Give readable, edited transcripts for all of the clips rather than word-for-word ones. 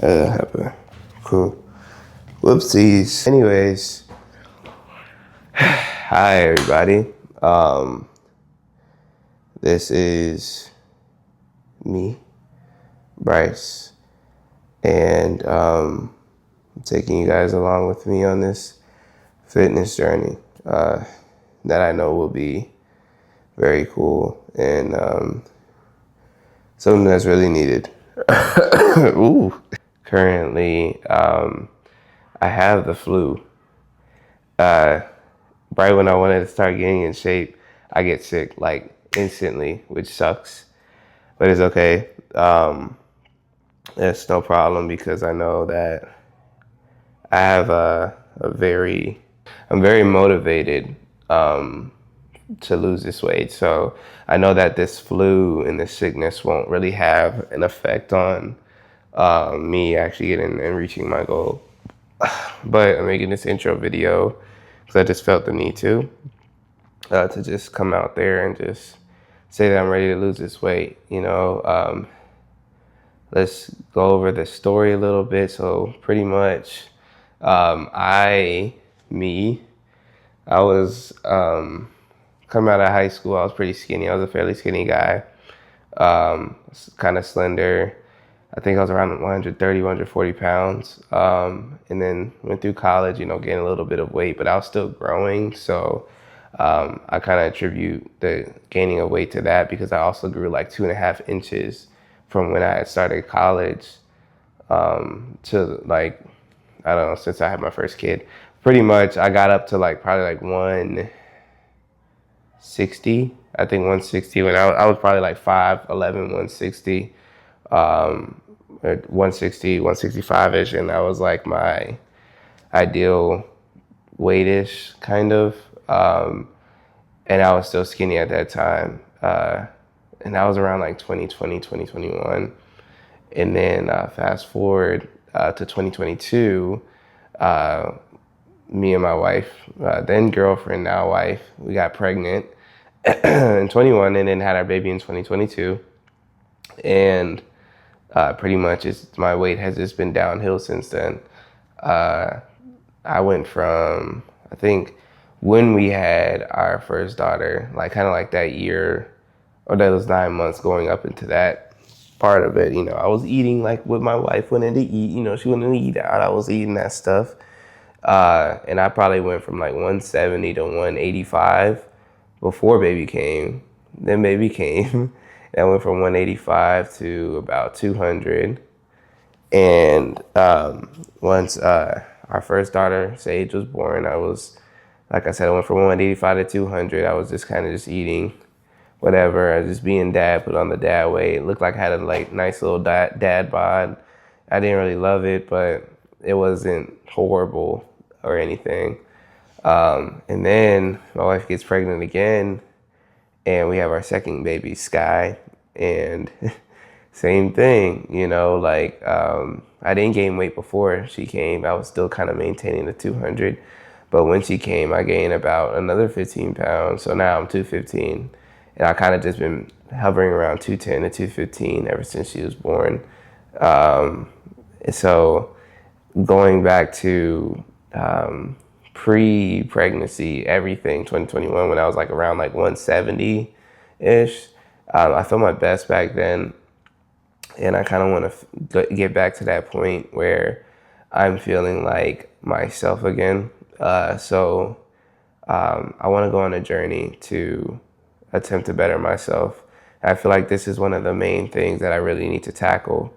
How did that happen? Cool. Whoopsies. Anyways, hi everybody. This is me, Bryce, and I'm taking you guys along with me on this fitness journey that I know will be very cool and something that's really needed. Ooh. Currently, I have the flu. Right when I wanted to start getting in shape, I get sick like instantly, which sucks, but it's okay. It's no problem because I know that I have I'm very motivated to lose this weight. So I know that this flu and this sickness won't really have an effect on me actually getting and reaching my goal. But I'm making this intro video because I just felt the need to just come out there and just say that I'm ready to lose this weight. Let's go over the story a little bit. So pretty much, me, I was coming out of high school. I was pretty skinny. I was a fairly skinny guy, kind of slender. I think I was around 130, 140 pounds. And then went through college, getting a little bit of weight, but I was still growing. So I kind of attribute the gaining of weight to that because I also grew like 2.5 inches from when I had started college to like, I don't know, since I had my first kid. Pretty much I got up to like probably like 160, I think 160 when I was probably like 5'11", 160. 160, 165-ish, and that was like my ideal weightish kind of. And I was still skinny at that time. And that was around like 2020, 2021. And then fast forward to 2022, me and my wife, then girlfriend, now wife, we got pregnant in 21 and then had our baby in 2022. And pretty much my weight has just been downhill since then. I went from, I think when we had our first daughter, like kind of like that year or those 9 months going up into that part of it, I was eating like what my wife wanted to eat. She wanted to eat out. I was eating that stuff. And I probably went from like 170 to 185 before baby came. Then baby came. And I went from 185 to about 200. And once our first daughter, Sage, was born, like I said, I went from 185 to 200. I was just kind of just eating whatever. I was just being dad, put on the dad weight. It looked like I had a like nice little dad bod. I didn't really love it, but it wasn't horrible or anything. And then my wife gets pregnant again, and we have our second baby, Sky, and same thing, I didn't gain weight before she came. I was still kind of maintaining the 200, but when she came, I gained about another 15 pounds. So now I'm 215, and I kind of just been hovering around 210 to 215 ever since she was born. So going back to pre-pregnancy, everything, 2021, when I was like around like 170-ish, I felt my best back then. And I kind of want to get back to that point where I'm feeling like myself again. So I want to go on a journey to attempt to better myself. I feel like this is one of the main things that I really need to tackle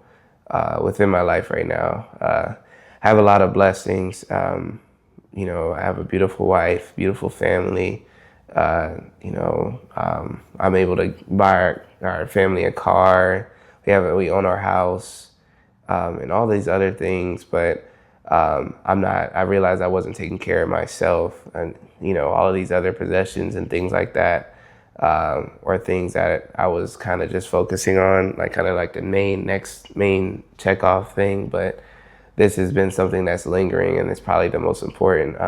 within my life right now. I have a lot of blessings. I have a beautiful wife, beautiful family. I'm able to buy our family a car. We own our house, and all these other things, but I realized I wasn't taking care of myself, and all of these other possessions and things like that, or things that I was kind of just focusing on, like kind of like the next main check off thing. But this has been something that's lingering, and it's probably the most important,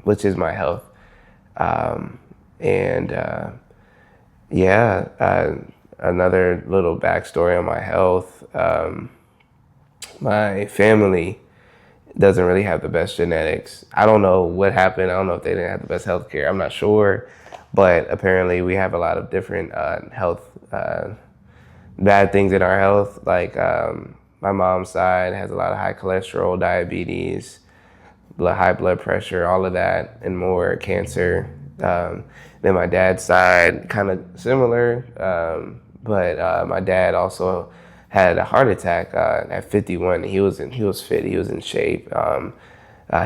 which is my health. Another little backstory on my health. my family doesn't really have the best genetics. I don't know what happened. I don't know if they didn't have the best health care. I'm not sure. But apparently, we have a lot of different health, bad things in our health. Like my mom's side has a lot of high cholesterol, diabetes, high blood pressure, all of that, and more, cancer. Then my dad's side, kind of similar, but my dad also had a heart attack at 51. He was fit. He was in shape.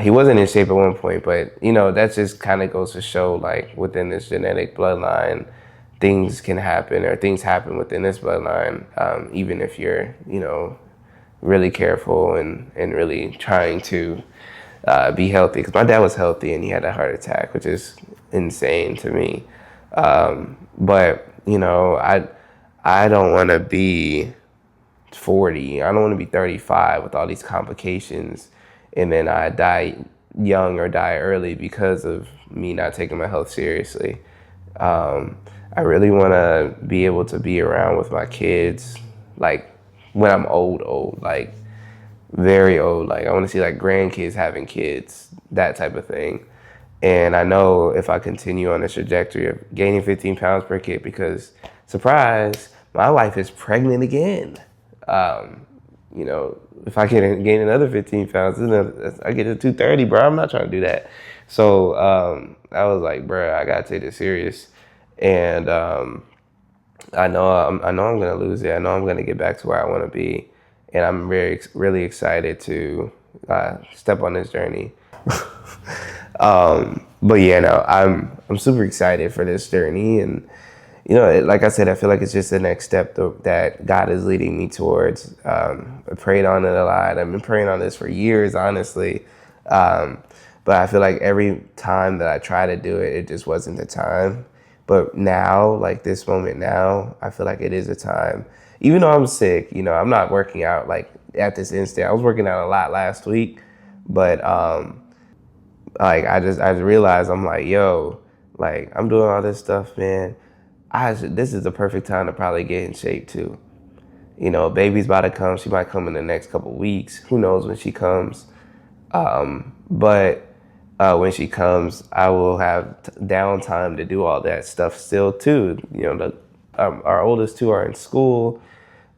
He wasn't in shape at one point, but that just kind of goes to show, like, within this genetic bloodline, things can happen, or things happen within this bloodline, even if you're really careful and really trying to be healthy. Because my dad was healthy and he had a heart attack, which is insane to me. But I don't want to be 40. I don't want to be 35 with all these complications, and then I die young or die early because of me not taking my health seriously. I really want to be able to be around with my kids, like when I'm old, like very old. Like I want to see like grandkids having kids, that type of thing. And I know if I continue on this trajectory of gaining 15 pounds per kid, because surprise, my wife is pregnant again. Um, if I can gain another 15 pounds, then I get to 230, bro. I'm not trying to do that. So I was like, bro, I gotta take this serious. And I know I'm gonna lose it. I know I'm gonna get back to where I want to be, and I'm really excited to step on this journey. But yeah, no, I'm super excited for this journey, and like I said, I feel like it's just the next step that God is leading me towards. I prayed on it a lot. I've been praying on this for years, honestly. But I feel like every time that I try to do it, it just wasn't the time. But now, like this moment now, I feel like it is a time. Even though I'm sick, I'm not working out like at this instant. I was working out a lot last week, but like I realized, I'm like, yo, like I'm doing all this stuff, man. This is the perfect time to probably get in shape too. Baby's about to come. She might come in the next couple weeks. Who knows when she comes? But when she comes, I will have downtime to do all that stuff still too. Our oldest two are in school.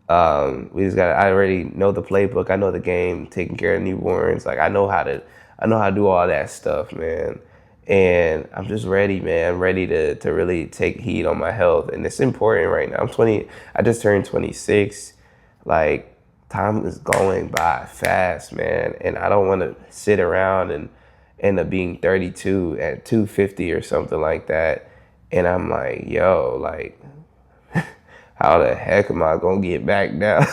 I already know the playbook. I know the game, taking care of newborns. Like I know how to do all that stuff, man. And I'm just ready, man. I'm ready to really take heed on my health. And it's important right now. I just turned 26. Like, time is going by fast, man. And I don't want to sit around and end up being 32 at 250 or something like that. And I'm like, yo, like, how the heck am I going to get back down,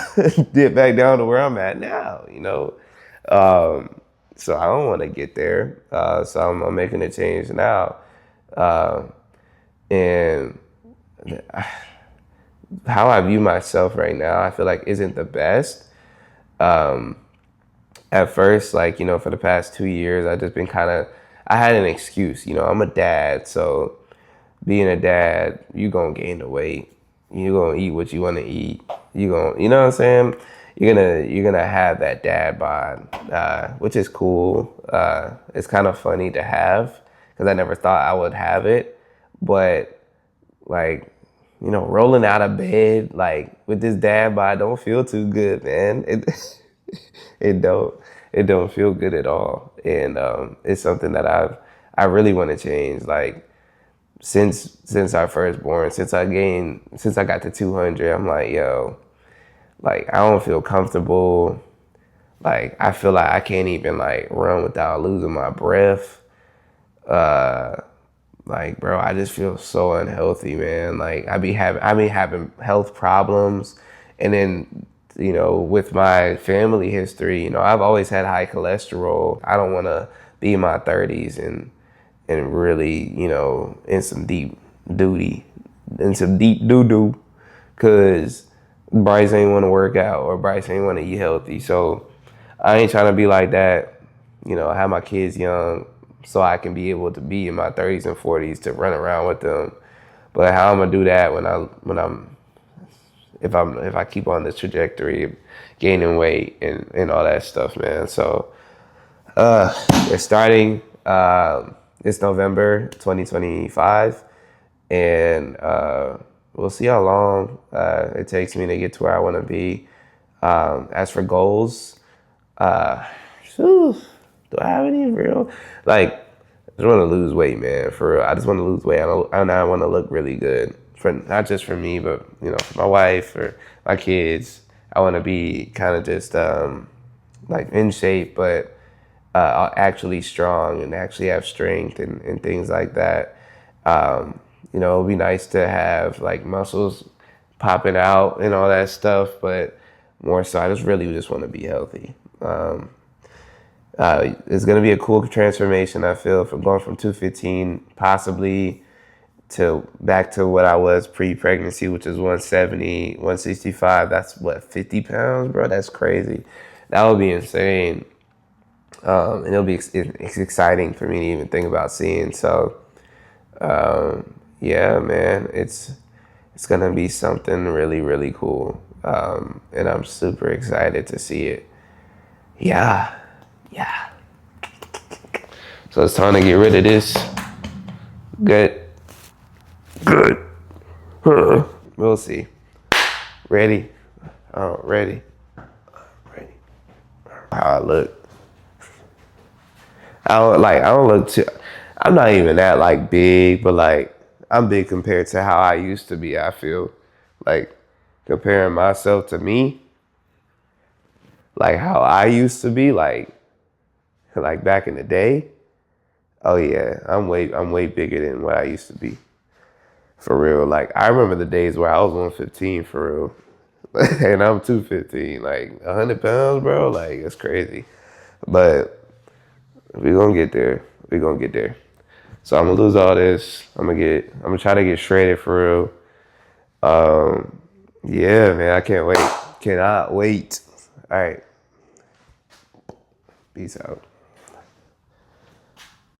get back down to where I'm at now, So I don't want to get there. So I'm making a change now. And how I view myself right now, I feel like isn't the best. At first, like, for the past 2 years, I just been I had an excuse. I'm a dad. So being a dad, you going to gain the weight. You're going to eat what you want to eat. You know what I'm saying? You're gonna have that dad bod, which is cool. It's kind of funny to have because I never thought I would have it, but like rolling out of bed like with this dad bod don't feel too good, man. It don't feel good at all, and it's something that I really want to change. Like since I first born, since I got to 200, I'm like, yo. Like, I don't feel comfortable. Like, I feel like I can't even, like, run without losing my breath. Like, bro, I just feel so unhealthy, man. Like, I be having health problems. And then, with my family history, I've always had high cholesterol. I don't want to be in my 30s and really, in some deep doo-doo. Because Bryce ain't want to work out or Bryce ain't want to eat healthy. So I ain't trying to be like that. I have my kids young so I can be able to be in my 30s and 40s to run around with them. But how I'm gonna do that when I'm if I keep on this trajectory of gaining weight and all that stuff, man. So they're starting this November 2025, and we'll see how long it takes me to get to where I want to be. As for goals, do I have any real like? I just want to lose weight, man. For real, I just want to lose weight. I want to look really good for not just for me, but for my wife, for my kids. I want to be kind of just like in shape, but actually strong and actually have strength and things like that. It'd be nice to have like muscles popping out and all that stuff, but more so, I just really just want to be healthy. It's going to be a cool transformation, I feel, from going from 215 possibly to back to what I was pre-pregnancy, which is 170, 165. That's what, 50 pounds, bro? That's crazy. That would be insane. And it's exciting for me to even think about seeing. So, yeah, man, it's going to be something really, really cool. And I'm super excited to see it. Yeah. So it's time to get rid of this. Good. We'll see. Ready? Oh, ready. How I look. I don't look too. I'm not even that like big, but like I'm big compared to how I used to be. I feel like comparing myself to me, like how I used to be, like back in the day. Oh yeah, I'm way bigger than what I used to be. For real. Like I remember the days where I was 115 for real. And I'm 215, like 100 pounds, bro. Like it's crazy. But we're gonna get there. So I'm gonna lose all this. I'm gonna try to get shredded for real. Yeah, man, I can't wait. Cannot wait. All right. Peace out.